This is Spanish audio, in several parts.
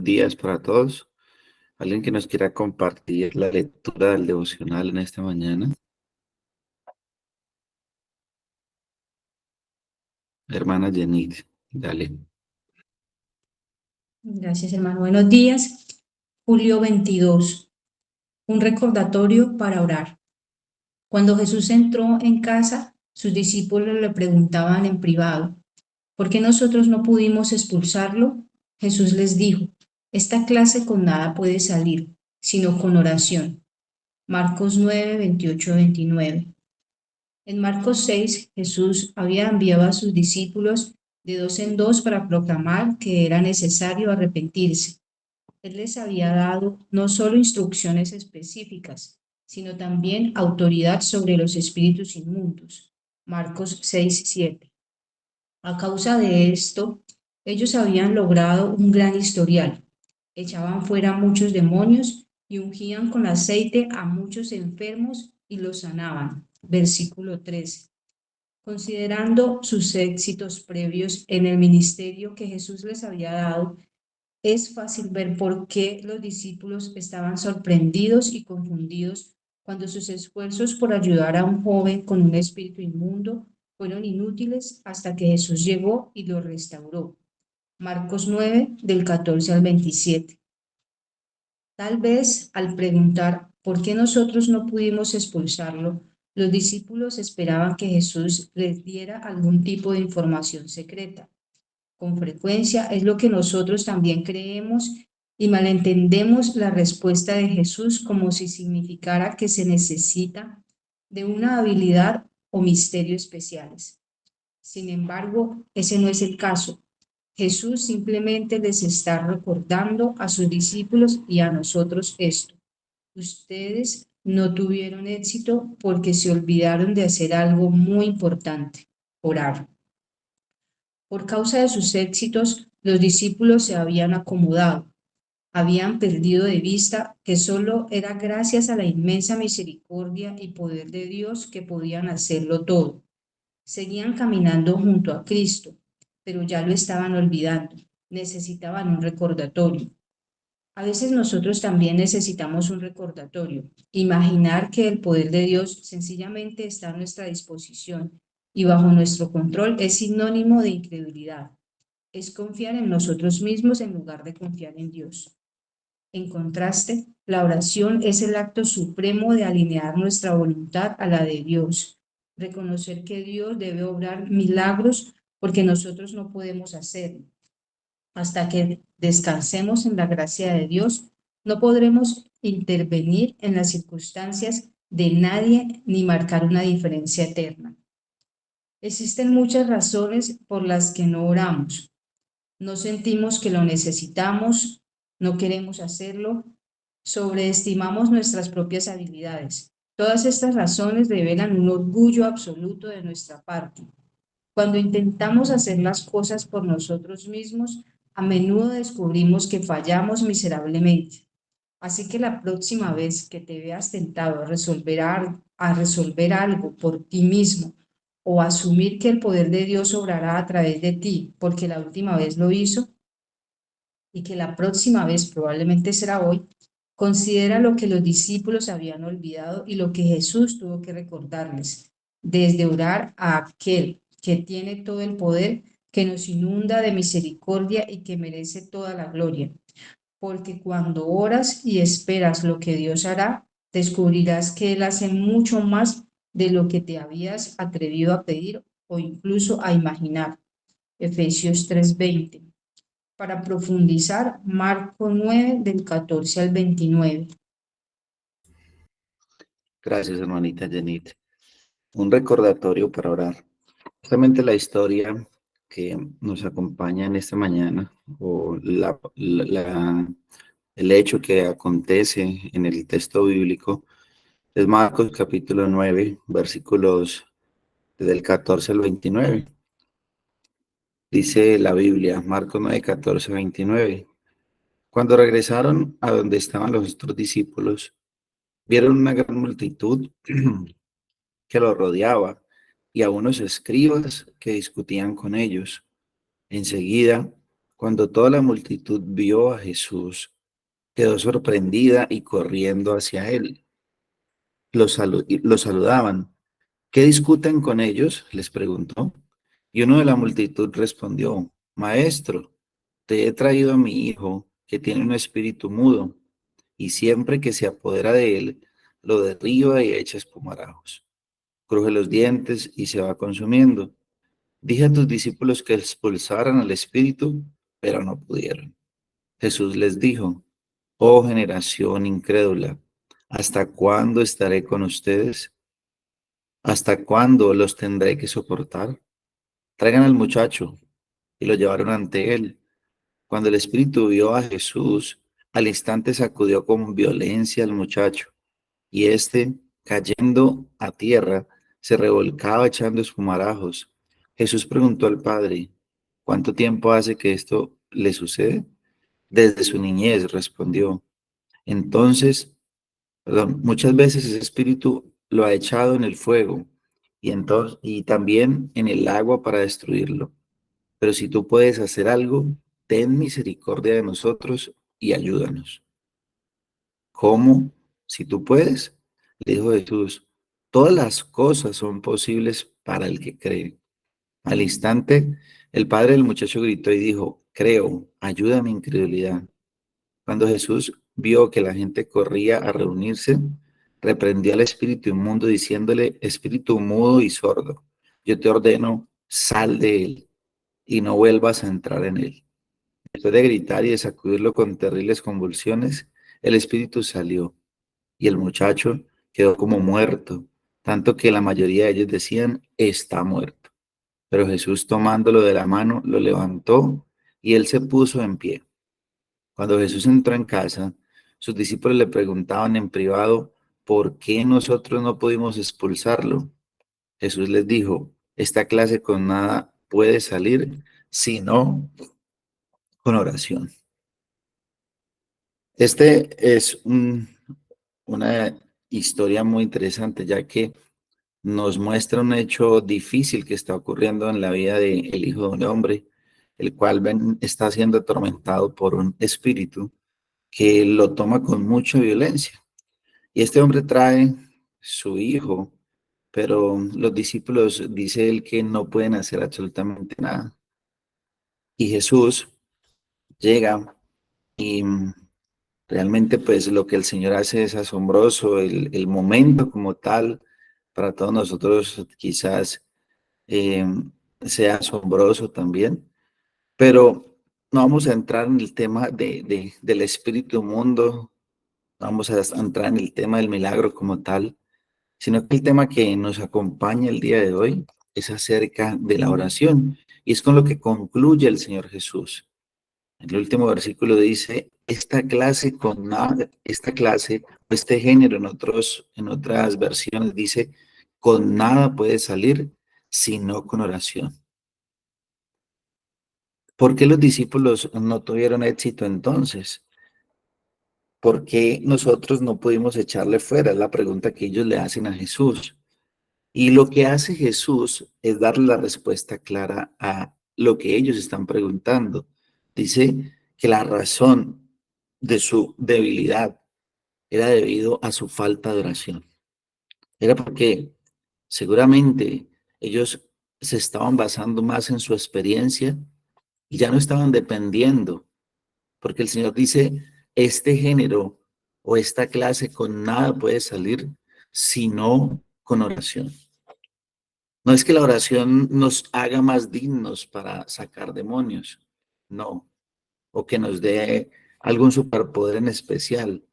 días para todos. ¿Alguien que nos quiera compartir la lectura del devocional en esta mañana? Hermana Jenny, dale. Gracias, hermano. Buenos días. Julio 22. Un recordatorio para orar. Cuando Jesús entró en casa, sus discípulos le preguntaban en privado, ¿por qué nosotros no pudimos expulsarlo? Jesús les dijo, esta clase con nada puede salir, sino con oración. Marcos 9, 28, 29. En Marcos 6, Jesús había enviado a sus discípulos de dos en dos para proclamar que era necesario arrepentirse. Él les había dado no solo instrucciones específicas, sino también autoridad sobre los espíritus inmundos. Marcos 6, 7. A causa de esto, ellos habían logrado un gran historial. Echaban fuera muchos demonios y ungían con aceite a muchos enfermos y los sanaban. Versículo 13. Considerando sus éxitos previos en el ministerio que Jesús les había dado, es fácil ver por qué los discípulos estaban sorprendidos y confundidos cuando sus esfuerzos por ayudar a un joven con un espíritu inmundo fueron inútiles hasta que Jesús llegó y lo restauró. Marcos 9, del 14 al 27. Tal vez al preguntar por qué nosotros no pudimos expulsarlo, los discípulos esperaban que Jesús les diera algún tipo de información secreta. Con frecuencia es lo que nosotros también creemos y malentendemos la respuesta de Jesús como si significara que se necesita de una habilidad o misterio especiales. Sin embargo, ese no es el caso. Jesús simplemente les está recordando a sus discípulos y a nosotros esto. Ustedes no tuvieron éxito porque se olvidaron de hacer algo muy importante, orar. Por causa de sus éxitos, los discípulos se habían acomodado, habían perdido de vista que solo era gracias a la inmensa misericordia y poder de Dios que podían hacerlo todo. Seguían caminando junto a Cristo, pero ya lo estaban olvidando. Necesitaban un recordatorio. A veces nosotros también necesitamos un recordatorio. Imaginar que el poder de Dios sencillamente está a nuestra disposición y bajo nuestro control es sinónimo de incredulidad. Es confiar en nosotros mismos en lugar de confiar en Dios. En contraste, la oración es el acto supremo de alinear nuestra voluntad a la de Dios. Reconocer que Dios debe obrar milagros porque nosotros no podemos hacerlo. Hasta que descansemos en la gracia de Dios, no podremos intervenir en las circunstancias de nadie ni marcar una diferencia eterna. Existen muchas razones por las que no oramos. No sentimos que lo necesitamos, no queremos hacerlo, sobreestimamos nuestras propias habilidades. Todas estas razones revelan un orgullo absoluto de nuestra parte. Cuando intentamos hacer las cosas por nosotros mismos, a menudo descubrimos que fallamos miserablemente. Así que la próxima vez que te veas tentado a resolver algo por ti mismo o asumir que el poder de Dios obrará a través de ti, porque la última vez lo hizo y que la próxima vez probablemente será hoy, considera lo que los discípulos habían olvidado y lo que Jesús tuvo que recordarles, desde orar a aquel que tiene todo el poder, que nos inunda de misericordia y que merece toda la gloria. Porque cuando oras y esperas lo que Dios hará, descubrirás que Él hace mucho más de lo que te habías atrevido a pedir o incluso a imaginar. Efesios 3:20. Para profundizar, Marco 9, del 14 al 29. Gracias, hermanita Jenny. Un recordatorio para orar. Justamente la historia que nos acompaña en esta mañana, o el hecho que acontece en el texto bíblico, es Marcos capítulo 9, versículos del 14 al 29. Dice la Biblia, Marcos 9, 14, 29. Cuando regresaron a donde estaban los otros discípulos, vieron una gran multitud que los rodeaba y a unos escribas que discutían con ellos. Enseguida Cuando toda la multitud vio a Jesús, quedó sorprendida y corriendo hacia él. Lo saludaban. ¿Qué discuten con ellos?, les preguntó. Y uno de la multitud respondió: Maestro, te he traído a mi hijo, que tiene un espíritu mudo, y siempre que se apodera de él, lo derriba y echa espumarajos. Cruje los dientes y se va consumiendo. Dije a tus discípulos que expulsaran al espíritu, pero no pudieron. Jesús les dijo: Oh generación incrédula, ¿hasta cuándo estaré con ustedes? ¿Hasta cuándo los tendré que soportar? Traigan al muchacho. Y lo llevaron ante él. Cuando el espíritu vio a Jesús, al instante sacudió con violencia al muchacho, y éste, cayendo a tierra, se revolcaba echando espumarajos. Jesús preguntó al padre: ¿Cuánto tiempo hace que esto le sucede? Desde su niñez, respondió. Entonces, perdón, muchas veces ese espíritu lo ha echado en el fuego y también en el agua para destruirlo. Pero si tú puedes hacer algo, ten misericordia de nosotros y ayúdanos. ¿Cómo? Si tú puedes, le dijo Jesús, todas las cosas son posibles para el que cree. Al instante, el padre del muchacho gritó y dijo: Creo, ayuda a mi incredulidad. Cuando Jesús vio que la gente corría a reunirse, reprendió al espíritu inmundo diciéndole: Espíritu mudo y sordo, yo te ordeno, sal de él y no vuelvas a entrar en él. Después de gritar y de sacudirlo con terribles convulsiones, el espíritu salió y el muchacho quedó como muerto, tanto que la mayoría de ellos decían: Está muerto. Pero Jesús, tomándolo de la mano, lo levantó y él se puso en pie. Cuando Jesús entró en casa, sus discípulos le preguntaban en privado: ¿Por qué nosotros no pudimos expulsarlo? Jesús les dijo: Esta clase con nada puede salir, sino con oración. Este es una historia muy interesante, ya que nos muestra un hecho difícil que está ocurriendo en la vida del Hijo de un hombre, el cual está siendo atormentado por un espíritu que lo toma con mucha violencia. Y este hombre trae su hijo, pero los discípulos, dice él, que no pueden hacer absolutamente nada. Y Jesús llega y realmente pues lo que el Señor hace es asombroso, el momento como tal, para todos nosotros quizás eh, sea asombroso también, pero no vamos a entrar en el tema del espíritu mundo, no vamos a entrar en el tema del milagro como tal, sino que el tema que nos acompaña el día de hoy es acerca de la oración, y es con lo que concluye el Señor Jesús. El último versículo dice: esta clase, o este género en otras versiones dice: con nada puede salir sino con oración. ¿Por qué los discípulos no tuvieron éxito entonces? ¿Por qué nosotros no pudimos echarle fuera? Es la pregunta que ellos le hacen a Jesús. Y lo que hace Jesús es darle la respuesta clara a lo que ellos están preguntando. Dice que la razón de su debilidad era debido a su falta de oración. Era porque seguramente ellos se estaban basando más en su experiencia y ya no estaban dependiendo, porque el Señor dice: este género o esta clase con nada puede salir sino con oración. No es que la oración nos haga más dignos para sacar demonios, no, o que nos dé algún superpoder en especial,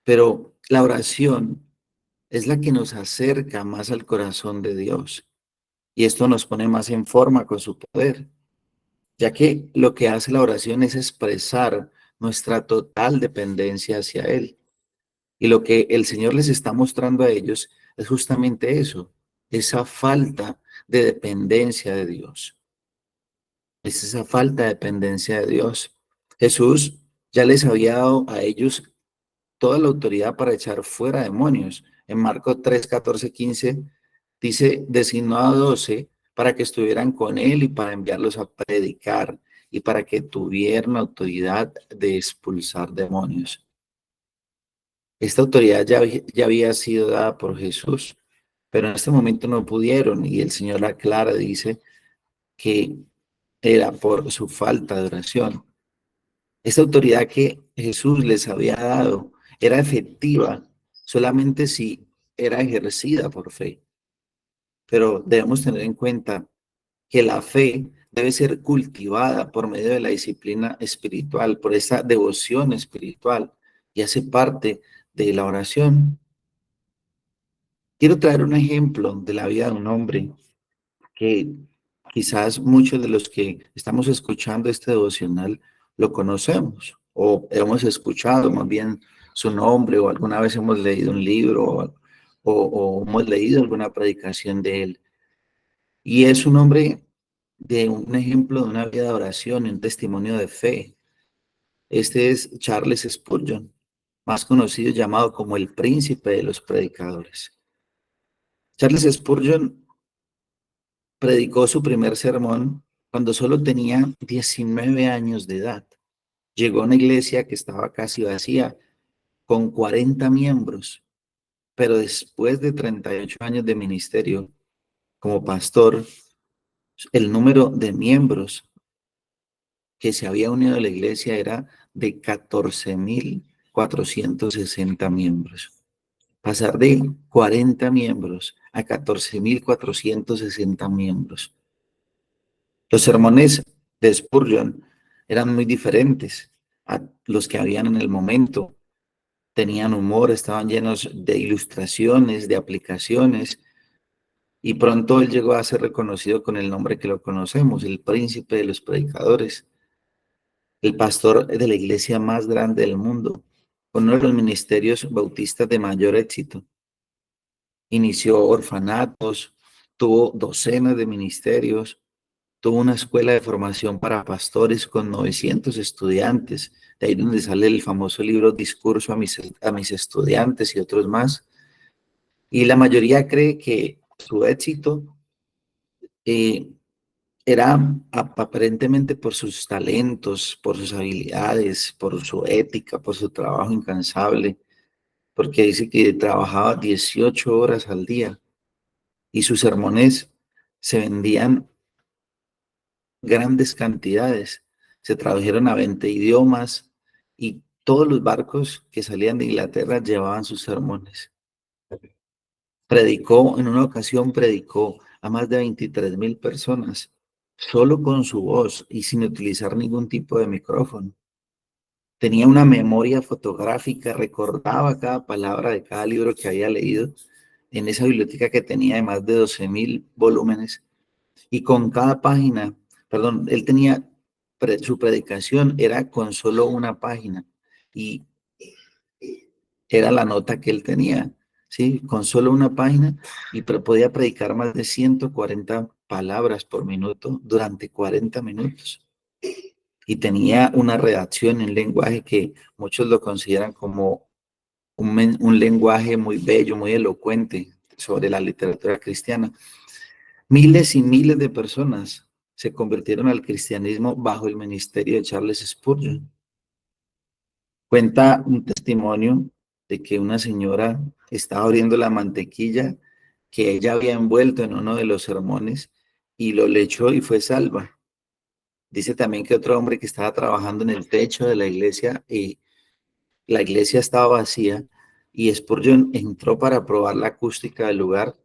pero la oración es la que nos acerca más al corazón de Dios, y esto nos pone más en forma con su poder, ya que lo que hace la oración es expresar nuestra total dependencia hacia Él. Y lo que el Señor les está mostrando a ellos es justamente eso, esa falta de dependencia de Dios. Es esa falta de dependencia de Dios. Jesús ya les había dado a ellos toda la autoridad para echar fuera demonios. En Marcos 3, 14, 15 dice: designó a 12 para que estuvieran con él y para enviarlos a predicar y para que tuvieran autoridad de expulsar demonios. Esta autoridad ya había sido dada por Jesús, pero en este momento no pudieron, y el Señor aclara, dice que era por su falta de oración. Esta autoridad que Jesús les había dado era efectiva solamente si era ejercida por fe. Pero debemos tener en cuenta que la fe debe ser cultivada por medio de la disciplina espiritual, por esa devoción espiritual, y hace parte de la oración. Quiero traer un ejemplo de la vida de un hombre que quizás muchos de los que estamos escuchando este devocional lo conocemos o hemos escuchado más bien su nombre o alguna vez hemos leído un libro o hemos leído alguna predicación de él. Y es un hombre de un ejemplo de una vida de oración y un testimonio de fe. Este es Charles Spurgeon, más conocido llamado como el príncipe de los predicadores. Charles Spurgeon predicó su primer sermón cuando solo tenía 19 años de edad. Llegó a una iglesia que estaba casi vacía, con 40 miembros, pero después de 38 años de ministerio como pastor, el número de miembros que se había unido a la iglesia era de 14.460 miembros. Pasar de 40 miembros a 14.460 miembros. Los sermones de Spurgeon eran muy diferentes a los que habían en el momento. Tenían humor, estaban llenos de ilustraciones, de aplicaciones, y pronto él llegó a ser reconocido con el nombre que lo conocemos, el príncipe de los predicadores, el pastor de la iglesia más grande del mundo, con uno de los ministerios bautistas de mayor éxito. Inició orfanatos, tuvo docenas de ministerios, tuvo una escuela de formación para pastores con 900 estudiantes, de ahí donde sale el famoso libro Discurso a mis estudiantes y otros más. Y la mayoría cree que su éxito eh, era aparentemente por sus talentos, por sus habilidades, por su ética, por su trabajo incansable, porque dice que trabajaba 18 horas al día y sus sermones se vendían grandes cantidades, se tradujeron a 20 idiomas y todos los barcos que salían de Inglaterra llevaban sus sermones. En una ocasión predicó a más de 23.000 personas, solo con su voz y sin utilizar ningún tipo de micrófono. Tenía una memoria fotográfica, recordaba cada palabra de cada libro que había leído en esa biblioteca que tenía de más de 12.000 volúmenes. Y con cada página, perdón, él tenía, su predicación era con solo una página y era la nota que él tenía, ¿sí? Con solo una página y podía predicar más de 140 palabras por minuto durante 40 minutos. Y tenía una redacción en lenguaje que muchos lo consideran como un lenguaje muy bello, muy elocuente sobre la literatura cristiana. Miles y miles de personas se convirtieron al cristianismo bajo el ministerio de Charles Spurgeon. Cuenta un testimonio de que una señora estaba abriendo la mantequilla que ella había envuelto en uno de los sermones y lo le echó y fue salva. Dice también que otro hombre que estaba trabajando en el techo de la iglesia y la iglesia estaba vacía y Spurgeon entró para probar la acústica del lugar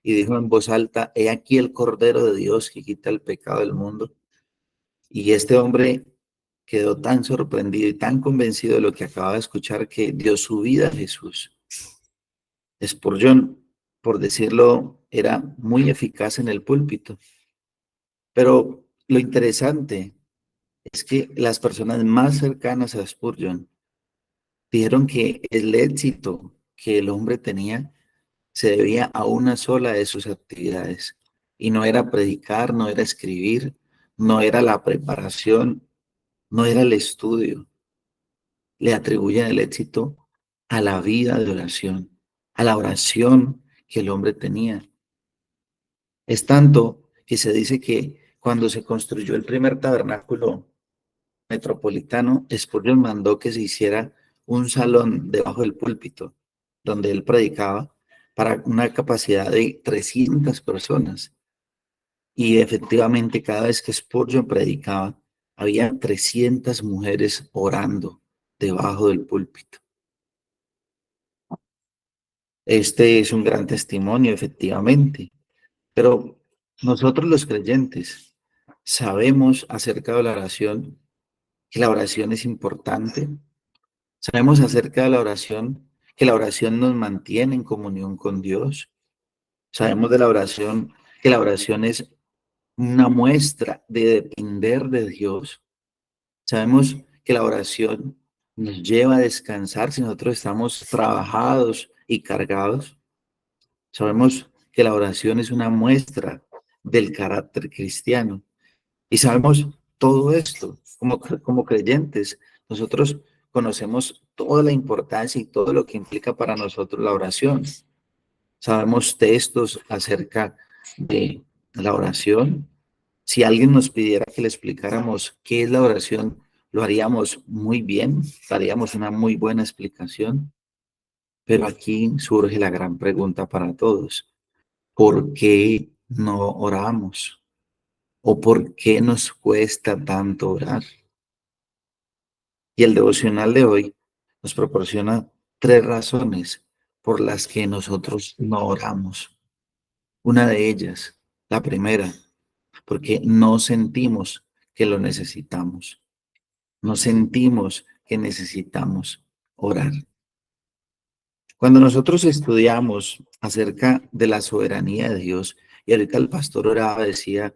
y dijo en voz alta: "He aquí el Cordero de Dios que quita el pecado del mundo". Y este hombre quedó tan sorprendido y tan convencido de lo que acababa de escuchar que dio su vida a Jesús. Spurgeon, por decirlo, era muy eficaz en el púlpito. Pero lo interesante es que las personas más cercanas a Spurgeon dijeron que el éxito que el hombre tenía se debía a una sola de sus actividades. Y no era predicar, no era escribir, no era la preparación, no era el estudio. Le atribuyen el éxito a la vida de oración, a la oración que el hombre tenía. Es tanto que se dice que cuando se construyó el primer tabernáculo metropolitano, Spurgeon mandó que se hiciera un salón debajo del púlpito donde él predicaba para una capacidad de 300 personas. Y efectivamente, cada vez que Spurgeon predicaba, había 300 mujeres orando debajo del púlpito. Este es un gran testimonio, efectivamente. Pero nosotros los creyentes sabemos acerca de la oración, que la oración es importante. Sabemos acerca de la oración, que la oración nos mantiene en comunión con Dios. Sabemos de la oración, que la oración es una muestra de depender de Dios. Sabemos que la oración nos lleva a descansar si nosotros estamos trabajados y cargados. Sabemos que la oración es una muestra del carácter cristiano. Y sabemos todo esto como creyentes. Nosotros conocemos toda la importancia y todo lo que implica para nosotros la oración. Sabemos textos acerca de la oración. Si alguien nos pidiera que le explicáramos qué es la oración, lo haríamos muy bien, daríamos una muy buena explicación. Pero aquí surge la gran pregunta para todos. ¿Por qué no oramos? ¿O por qué nos cuesta tanto orar? Y el devocional de hoy nos proporciona 3 razones por las que nosotros no oramos. Una de ellas, la primera, porque no sentimos que lo necesitamos. No sentimos que necesitamos orar. Cuando nosotros estudiamos acerca de la soberanía de Dios, y ahorita el pastor oraba, decía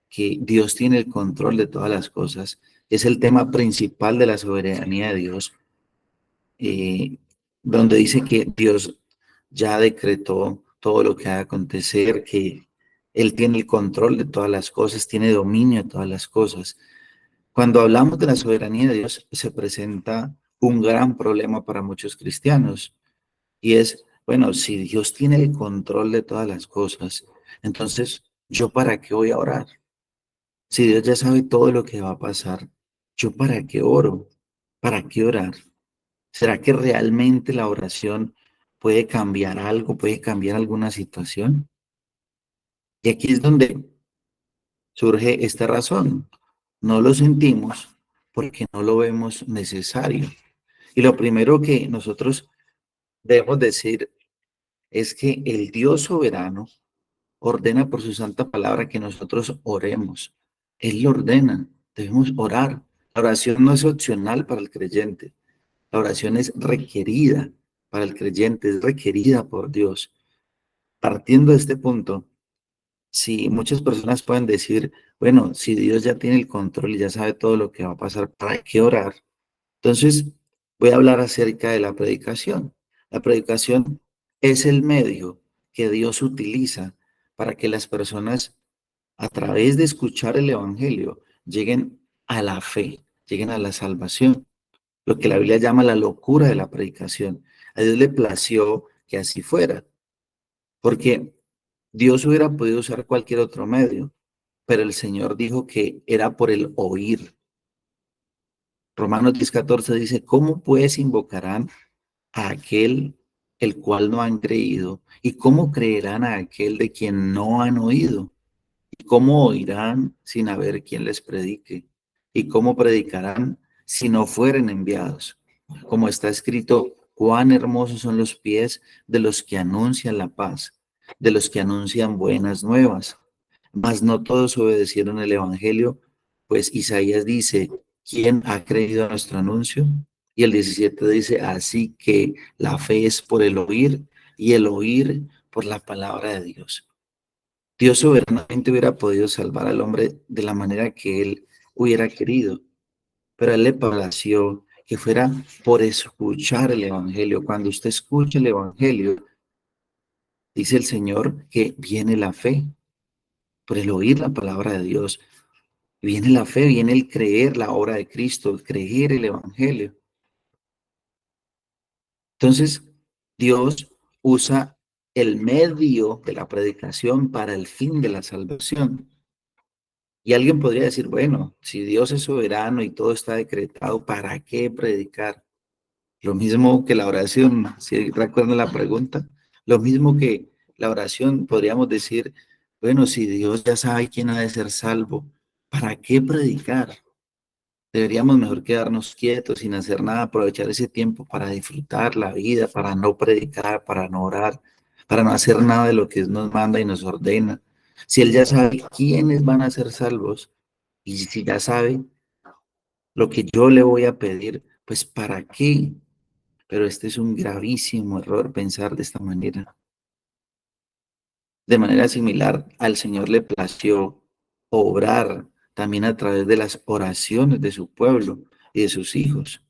que Dios tiene el control de todas las cosas, es el tema principal de la soberanía de Dios, eh, donde dice que Dios ya decretó todo lo que va a acontecer, que Él tiene el control de todas las cosas, tiene dominio de todas las cosas. Cuando hablamos de la soberanía de Dios, se presenta un gran problema para muchos cristianos, y es, bueno, si Dios tiene el control de todas las cosas, entonces, ¿yo para qué voy a orar? Si Dios ya sabe todo lo que va a pasar, ¿yo para qué oro? ¿Para qué orar? ¿Será que realmente la oración puede cambiar algo, puede cambiar alguna situación? Y aquí es donde surge esta razón. No lo sentimos porque no lo vemos necesario. Y lo primero que nosotros debemos decir es que el Dios soberano ordena por su santa palabra que nosotros oremos. Él lo ordena, debemos orar. La oración no es opcional para el creyente. La oración es requerida para el creyente, es requerida por Dios. Partiendo de este punto, si muchas personas pueden decir, bueno, si Dios ya tiene el control y ya sabe todo lo que va a pasar, ¿para qué orar? Entonces, voy a hablar acerca de la predicación. La predicación es el medio que Dios utiliza para que las personas, a través de escuchar el Evangelio, lleguen a la fe, lleguen a la salvación. Lo que la Biblia llama la locura de la predicación. A Dios le plació que así fuera, porque Dios hubiera podido usar cualquier otro medio, pero el Señor dijo que era por el oír. Romanos 10:14 dice, ¿cómo pues invocarán a aquel el cual no han creído? ¿Y cómo creerán a aquel de quien no han oído? ¿Y cómo oirán sin haber quien les predique? ¿Y cómo predicarán si no fueren enviados? Como está escrito, cuán hermosos son los pies de los que anuncian la paz, de los que anuncian buenas nuevas. Mas no todos obedecieron el evangelio, pues Isaías dice, ¿quién ha creído a nuestro anuncio? Y el 17 dice, así que la fe es por el oír y el oír por la palabra de Dios. Dios soberanamente hubiera podido salvar al hombre de la manera que él hubiera querido, pero a él le plació que fuera por escuchar el evangelio. Cuando usted escucha el evangelio, dice el Señor que viene la fe, por el oír la palabra de Dios. Viene la fe, viene el creer la obra de Cristo, el creer el evangelio. Entonces, Dios usa el medio de la predicación para el fin de la salvación. Y alguien podría decir, bueno, si Dios es soberano y todo está decretado, ¿para qué predicar? Lo mismo que la oración, si recuerdan la pregunta, lo mismo que la oración, podríamos decir, bueno, si Dios ya sabe quién ha de ser salvo, ¿para qué predicar? Deberíamos mejor quedarnos quietos sin hacer nada, aprovechar ese tiempo para disfrutar la vida, para no predicar, para no orar, para no hacer nada de lo que Él nos manda y nos ordena. Si Él ya sabe quiénes van a ser salvos y si ya sabe lo que yo le voy a pedir, pues ¿para qué? Pero este es un gravísimo error pensar de esta manera. De manera similar, al Señor le plació obrar también a través de las oraciones de su pueblo y de sus hijos.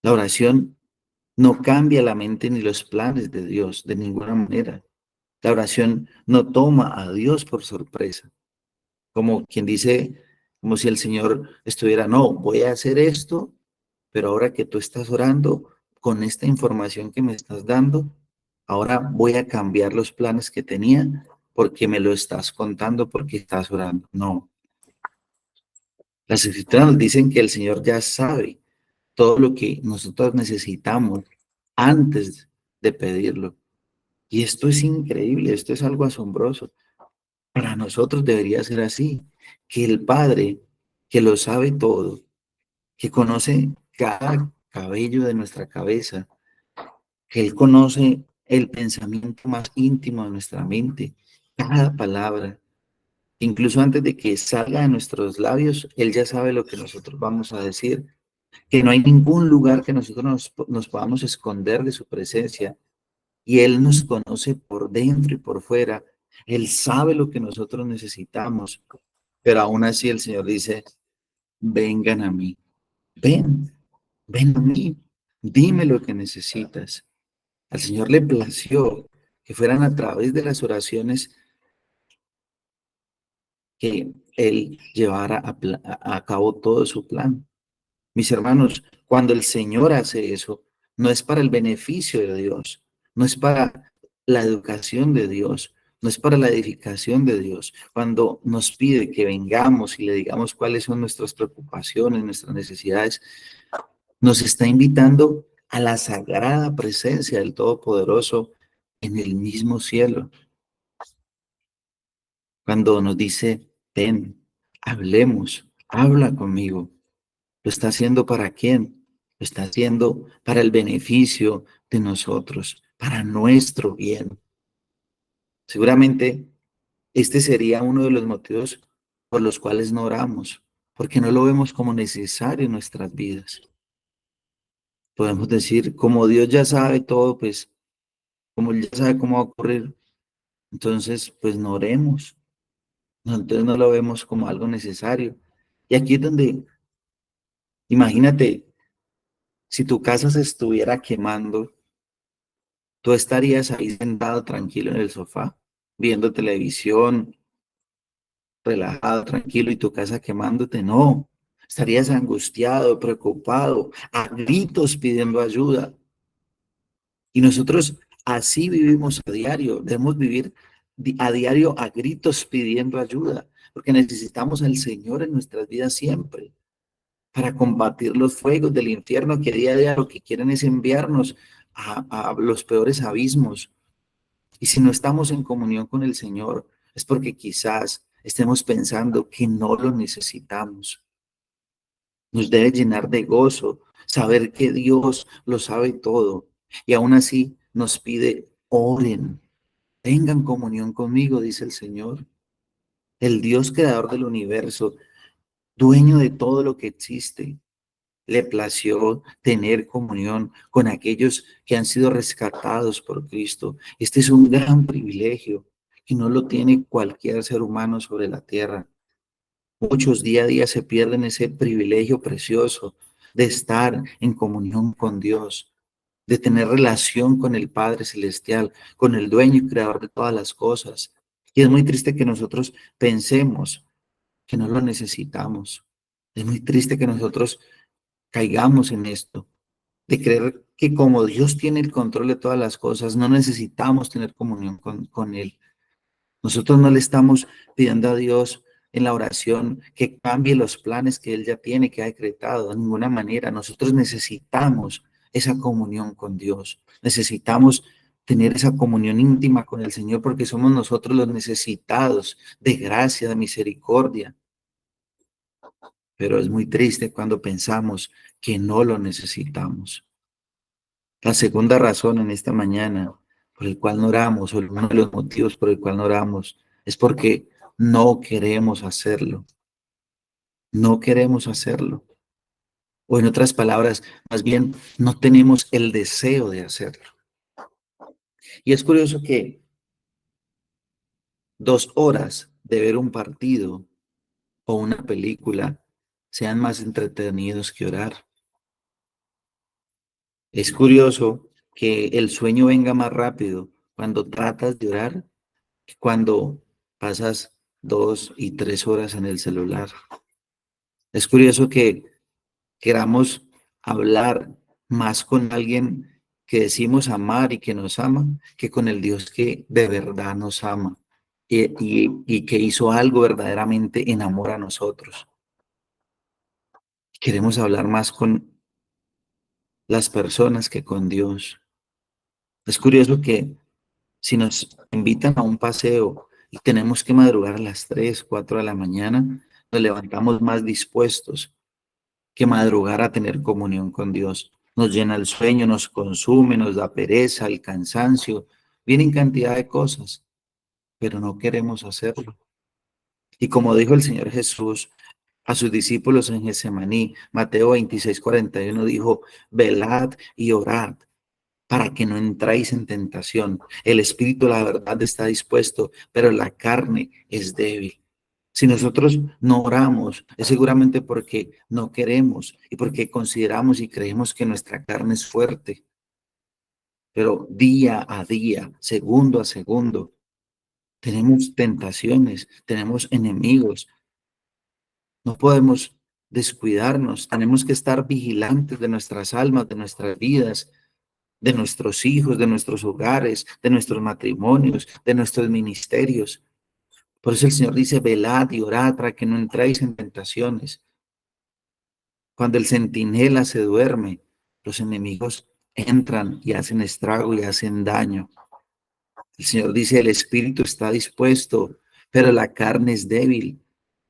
La oración no cambia la mente ni los planes de Dios de ninguna manera. La oración no toma a Dios por sorpresa, como quien dice, como si el Señor estuviera, no, voy a hacer esto, pero ahora que tú estás orando, con esta información que me estás dando, ahora voy a cambiar los planes que tenía porque me lo estás contando, porque estás orando. No, las escrituras nos dicen que el Señor ya sabe todo lo que nosotros necesitamos antes de pedirlo. Y esto es increíble, esto es algo asombroso. Para nosotros debería ser así, que el Padre, que lo sabe todo, que conoce cada cabello de nuestra cabeza, que Él conoce el pensamiento más íntimo de nuestra mente, cada palabra, incluso antes de que salga de nuestros labios, Él ya sabe lo que nosotros vamos a decir, que no hay ningún lugar que nosotros nos podamos esconder de su presencia, y Él nos conoce por dentro y por fuera. Él sabe lo que nosotros necesitamos, pero aún así el Señor dice, vengan a mí, ven, ven a mí, dime lo que necesitas. Al Señor le plació que fueran a través de las oraciones que Él llevara a cabo todo su plan. Mis hermanos, cuando el Señor hace eso, no es para el beneficio de Dios, no es para la educación de Dios, no es para la edificación de Dios. Cuando nos pide que vengamos y le digamos cuáles son nuestras preocupaciones, nuestras necesidades, nos está invitando a la sagrada presencia del Todopoderoso en el mismo cielo. Cuando nos dice, ven, hablemos, habla conmigo. ¿Lo está haciendo para quién? Lo está haciendo para el beneficio de nosotros, para nuestro bien. Seguramente este sería uno de los motivos por los cuales no oramos, porque no lo vemos como necesario en nuestras vidas. Podemos decir, como Dios ya sabe todo, pues, como Él ya sabe cómo va a ocurrir, entonces, pues no oremos. No, entonces no lo vemos como algo necesario. Y aquí es donde, imagínate, si tu casa se estuviera quemando, tú estarías ahí sentado tranquilo en el sofá, viendo televisión, relajado, tranquilo, y tu casa quemándote. No, estarías angustiado, preocupado, a gritos pidiendo ayuda. Y nosotros así vivimos a diario, debemos vivir a diario a gritos pidiendo ayuda, porque necesitamos al Señor en nuestras vidas siempre, para combatir los fuegos del infierno que día a día lo que quieren es enviarnos a los peores abismos. Y si no estamos en comunión con el Señor, es porque quizás estemos pensando que no lo necesitamos. Nos debe llenar de gozo saber que Dios lo sabe todo. Y aún así nos pide, oren, tengan comunión conmigo, dice el Señor. El Dios creador del universo, dueño de todo lo que existe, le plació tener comunión con aquellos que han sido rescatados por Cristo. Este es un gran privilegio y no lo tiene cualquier ser humano sobre la tierra. Muchos día a día se pierden ese privilegio precioso de estar en comunión con Dios, de tener relación con el Padre Celestial, con el dueño y creador de todas las cosas. Y es muy triste que nosotros pensemos que no lo necesitamos. Es muy triste que nosotros caigamos en esto, de creer que como Dios tiene el control de todas las cosas, no necesitamos tener comunión con Él. Nosotros no le estamos pidiendo a Dios en la oración que cambie los planes que Él ya tiene, que ha decretado, de ninguna manera. Nosotros necesitamos esa comunión con Dios. Necesitamos tener esa comunión íntima con el Señor porque somos nosotros los necesitados de gracia, de misericordia. Pero es muy triste cuando pensamos que no lo necesitamos. La segunda razón en esta mañana por el cual no oramos, o uno de los motivos por el cual no oramos, es porque no queremos hacerlo. No queremos hacerlo. O en otras palabras, más bien, no tenemos el deseo de hacerlo. Y es curioso que 2 horas de ver un partido o una película sean más entretenidos que orar. Es curioso que el sueño venga más rápido cuando tratas de orar que cuando pasas 2 y 3 horas en el celular. Es curioso que queramos hablar más con alguien que decimos amar y que nos ama, que con el Dios que de verdad nos ama y que hizo algo verdaderamente en amor a nosotros. Queremos hablar más con las personas que con Dios. Es curioso que si nos invitan a un paseo y tenemos que madrugar a las 3, 4 de la mañana, nos levantamos más dispuestos que madrugar a tener comunión con Dios. Nos llena el sueño, nos consume, nos da pereza, el cansancio, vienen cantidad de cosas, pero no queremos hacerlo. Y como dijo el Señor Jesús a sus discípulos en Getsemaní, Mateo 26:41, dijo, velad y orad para que no entráis en tentación. El espíritu, la verdad, está dispuesto, pero la carne es débil. Si nosotros no oramos, es seguramente porque no queremos y porque consideramos y creemos que nuestra carne es fuerte. Pero día a día, segundo a segundo, tenemos tentaciones, tenemos enemigos. No podemos descuidarnos, tenemos que estar vigilantes de nuestras almas, de nuestras vidas, de nuestros hijos, de nuestros hogares, de nuestros matrimonios, de nuestros ministerios. Por eso el Señor dice, velad y orad para que no entréis en tentaciones. Cuando el centinela se duerme, los enemigos entran y hacen estrago y hacen daño. El Señor dice, el espíritu está dispuesto, pero la carne es débil.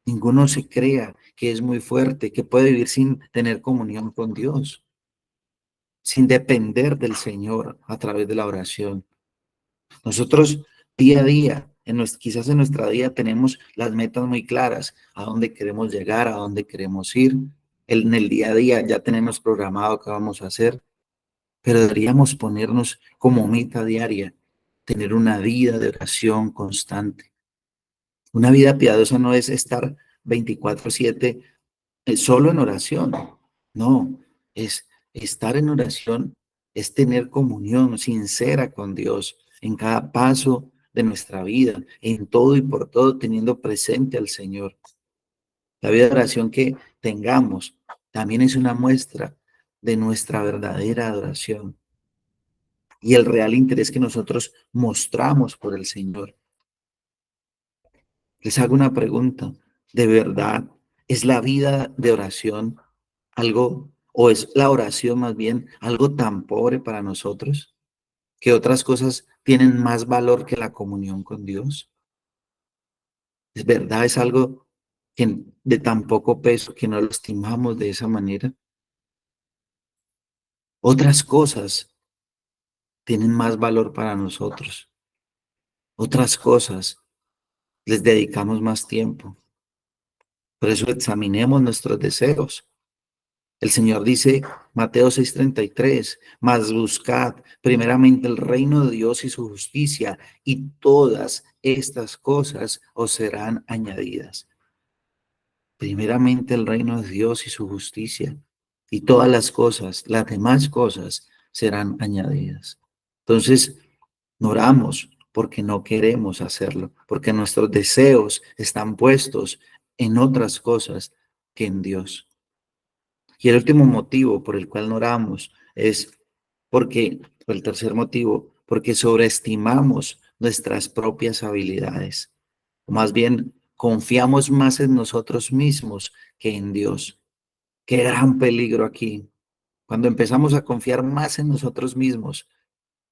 Ninguno se crea que es muy fuerte, que puede vivir sin tener comunión con Dios, sin depender del Señor a través de la oración. Nosotros día a día, quizás en nuestra vida tenemos las metas muy claras, a dónde queremos llegar, a dónde queremos ir. En el día a día ya tenemos programado qué vamos a hacer, pero deberíamos ponernos como meta diaria, tener una vida de oración constante. Una vida piadosa no es estar 24/7 solo en oración, no, es estar en oración, es tener comunión sincera con Dios en cada paso de nuestra vida, en todo y por todo, teniendo presente al Señor. La vida de oración que tengamos también es una muestra de nuestra verdadera adoración y el real interés que nosotros mostramos por el Señor. Les hago una pregunta, ¿de verdad es la vida de oración algo, o es la oración más bien algo tan pobre para nosotros, que otras cosas tienen más valor que la comunión con Dios? ¿Es verdad? ¿Es algo de tan poco peso que no lo estimamos de esa manera? Otras cosas tienen más valor para nosotros. Otras cosas les dedicamos más tiempo. Por eso examinemos nuestros deseos. El Señor dice, Mateo 6:33, mas buscad primeramente el reino de Dios y su justicia, y todas estas cosas os serán añadidas. Primeramente el reino de Dios y su justicia, y todas las demás cosas serán añadidas. Entonces, no oramos porque no queremos hacerlo, porque nuestros deseos están puestos en otras cosas que en Dios. Y el último motivo por el cual no oramos es por el tercer motivo, porque sobreestimamos nuestras propias habilidades. O más bien, confiamos más en nosotros mismos que en Dios. Qué gran peligro aquí. Cuando empezamos a confiar más en nosotros mismos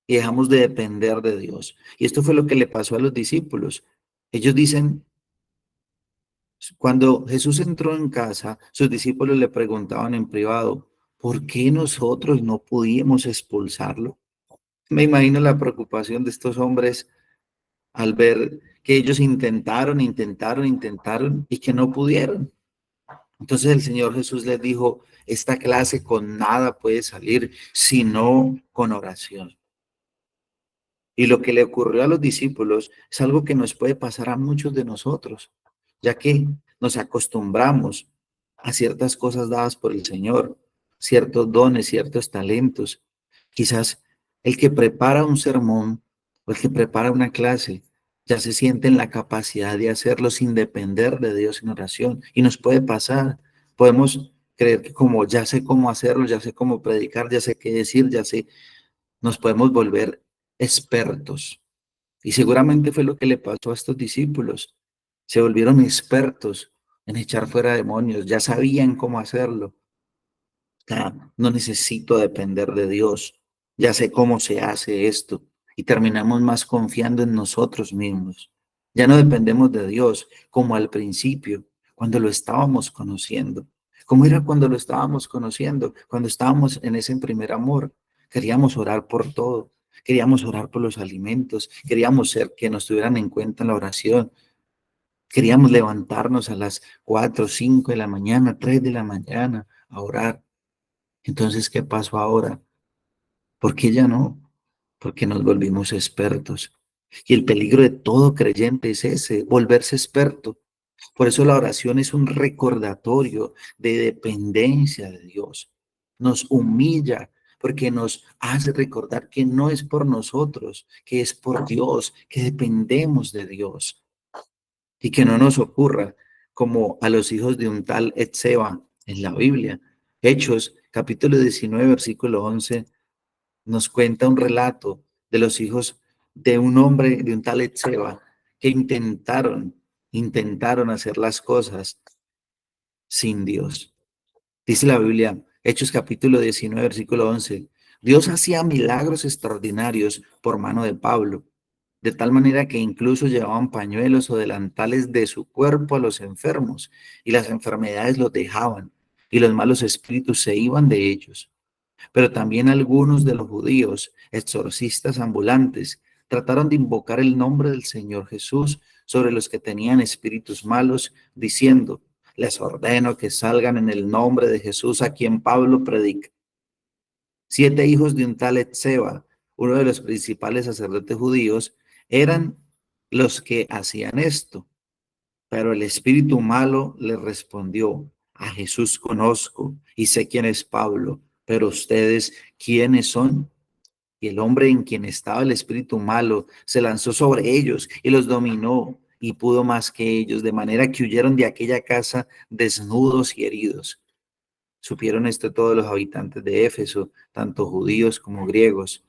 y dejamos de depender de Dios. Y esto fue lo que le pasó a los discípulos. Ellos dicen, cuando Jesús entró en casa, sus discípulos le preguntaban en privado, ¿por qué nosotros no pudimos expulsarlo? Me imagino la preocupación de estos hombres al ver que ellos intentaron y que no pudieron. Entonces el Señor Jesús les dijo, esta clase con nada puede salir, sino con oración. Y lo que le ocurrió a los discípulos es algo que nos puede pasar a muchos de nosotros, ya que nos acostumbramos a ciertas cosas dadas por el Señor, ciertos dones, ciertos talentos. Quizás el que prepara un sermón o el que prepara una clase ya se siente en la capacidad de hacerlo sin depender de Dios en oración. Y nos puede pasar, podemos creer que como ya sé cómo hacerlo, ya sé cómo predicar, ya sé qué decir, ya sé, nos podemos volver expertos. Y seguramente fue lo que le pasó a estos discípulos. Se volvieron expertos en echar fuera demonios, ya sabían cómo hacerlo. Ya no necesito depender de Dios, ya sé cómo se hace esto. Y terminamos más confiando en nosotros mismos. Ya no dependemos de Dios como al principio, cuando lo estábamos conociendo. ¿Cómo era cuando lo estábamos conociendo? Cuando estábamos en ese primer amor. Queríamos orar por todo. Queríamos orar por los alimentos. Queríamos ser que nos tuvieran en cuenta en la oración. Queríamos levantarnos a las 4, 5 de la mañana, 3 de la mañana a orar. Entonces, ¿qué pasó ahora? ¿Por qué ya no? Porque nos volvimos expertos. Y el peligro de todo creyente es ese, volverse experto. Por eso la oración es un recordatorio de dependencia de Dios. Nos humilla porque nos hace recordar que no es por nosotros, que es por Dios, que dependemos de Dios. Y que no nos ocurra como a los hijos de un tal Etseba en la Biblia. Hechos, capítulo 19, versículo 11, nos cuenta un relato de los hijos de un hombre, de un tal Etseba, que intentaron hacer las cosas sin Dios. Dice la Biblia, Hechos capítulo 19, versículo 11, Dios hacía milagros extraordinarios por mano de Pablo, de tal manera que incluso llevaban pañuelos o delantales de su cuerpo a los enfermos, y las enfermedades los dejaban, y los malos espíritus se iban de ellos. Pero también algunos de los judíos, exorcistas ambulantes, trataron de invocar el nombre del Señor Jesús sobre los que tenían espíritus malos, diciendo, les ordeno que salgan en el nombre de Jesús a quien Pablo predica. 7 hijos de un tal Etseba, uno de los principales sacerdotes judíos, eran los que hacían esto. Pero el espíritu malo le respondió, a Jesús conozco y sé quién es Pablo, pero ustedes, ¿quiénes son? Y el hombre en quien estaba el espíritu malo se lanzó sobre ellos y los dominó y pudo más que ellos, de manera que huyeron de aquella casa desnudos y heridos. Supieron esto todos los habitantes de Éfeso, tanto judíos como griegos.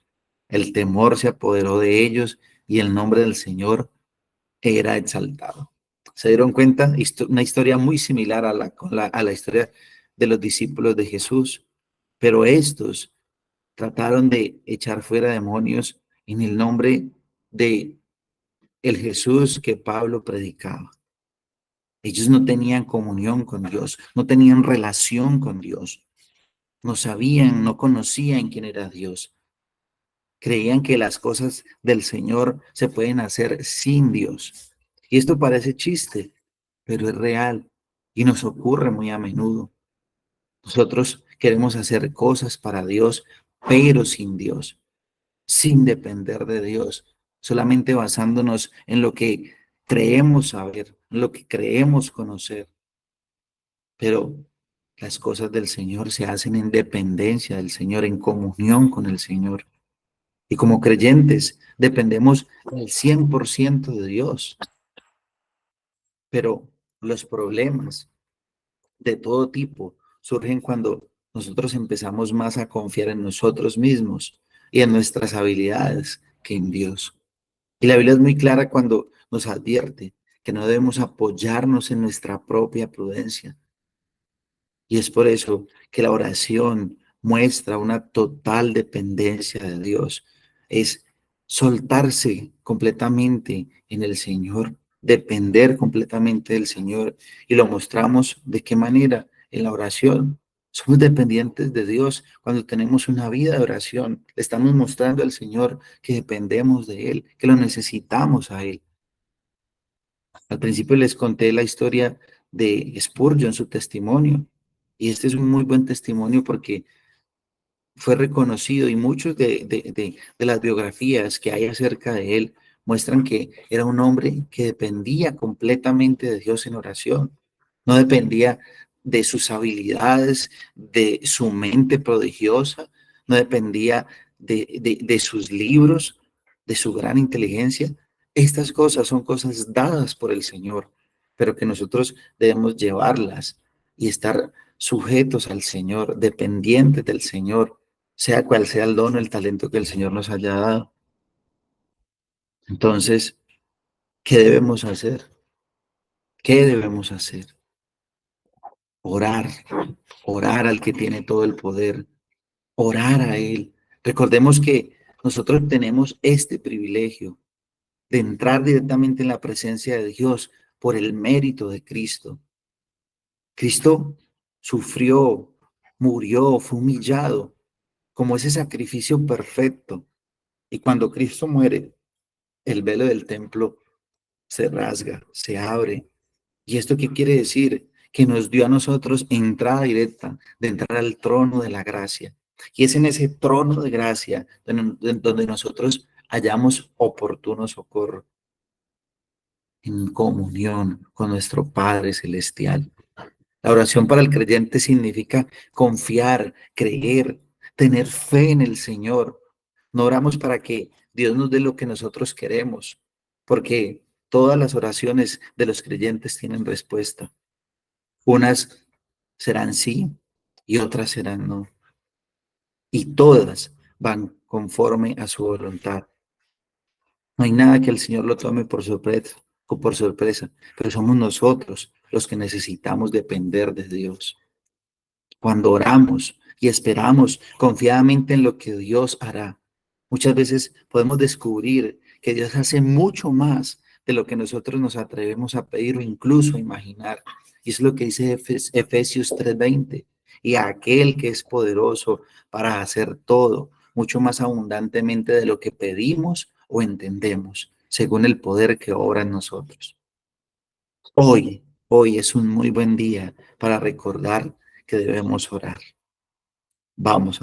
El temor se apoderó de ellos y el nombre del Señor era exaltado. ¿Se dieron cuenta? Una historia muy similar a la historia de los discípulos de Jesús, pero estos trataron de echar fuera demonios en el nombre de el Jesús que Pablo predicaba. Ellos no tenían comunión con Dios, no tenían relación con Dios, no sabían, no conocían quién era Dios. Creían que las cosas del Señor se pueden hacer sin Dios. Y esto parece chiste, pero es real y nos ocurre muy a menudo. Nosotros queremos hacer cosas para Dios, pero sin Dios, sin depender de Dios, solamente basándonos en lo que creemos saber, en lo que creemos conocer. Pero las cosas del Señor se hacen en dependencia del Señor, en comunión con el Señor. Y como creyentes dependemos al 100% de Dios. Pero los problemas de todo tipo surgen cuando nosotros empezamos más a confiar en nosotros mismos y en nuestras habilidades que en Dios. Y la Biblia es muy clara cuando nos advierte que no debemos apoyarnos en nuestra propia prudencia. Y es por eso que la oración muestra una total dependencia de Dios. Es soltarse completamente en el Señor, depender completamente del Señor. Y lo mostramos de qué manera en la oración. Somos dependientes de Dios cuando tenemos una vida de oración. Le estamos mostrando al Señor que dependemos de Él, que lo necesitamos a Él. Al principio les conté la historia de Spurgeon, su testimonio. Y este es un muy buen testimonio porque fue reconocido y muchos de las biografías que hay acerca de él muestran que era un hombre que dependía completamente de Dios en oración. No dependía de sus habilidades, de su mente prodigiosa, no dependía de sus libros, de su gran inteligencia. Estas cosas son cosas dadas por el Señor, pero que nosotros debemos llevarlas y estar sujetos al Señor, dependientes del Señor, sea cual sea el don o el talento que el Señor nos haya dado. Entonces, ¿qué debemos hacer? ¿Qué debemos hacer? Orar, orar al que tiene todo el poder, orar a Él. Recordemos que nosotros tenemos este privilegio de entrar directamente en la presencia de Dios por el mérito de Cristo. Cristo sufrió, murió, fue humillado como ese sacrificio perfecto. Y cuando Cristo muere, el velo del templo se rasga, se abre. ¿Y esto qué quiere decir? Que nos dio a nosotros entrada directa de entrar al trono de la gracia. Y es en ese trono de gracia donde nosotros hallamos oportuno socorro, en comunión con nuestro Padre Celestial. La oración para el creyente significa confiar, creer, tener fe en el Señor. No oramos para que Dios nos dé lo que nosotros queremos, porque todas las oraciones de los creyentes tienen respuesta. Unas serán sí y otras serán no. Y todas van conforme a su voluntad. No hay nada que el Señor lo tome por sorpresa, pero somos nosotros los que necesitamos depender de Dios. Cuando oramos y esperamos confiadamente en lo que Dios hará, muchas veces podemos descubrir que Dios hace mucho más de lo que nosotros nos atrevemos a pedir o incluso a imaginar. Y es lo que dice Efesios 3:20. Y a aquel que es poderoso para hacer todo, mucho más abundantemente de lo que pedimos o entendemos, según el poder que obra en nosotros. Hoy es un muy buen día para recordar que debemos orar. Vamos a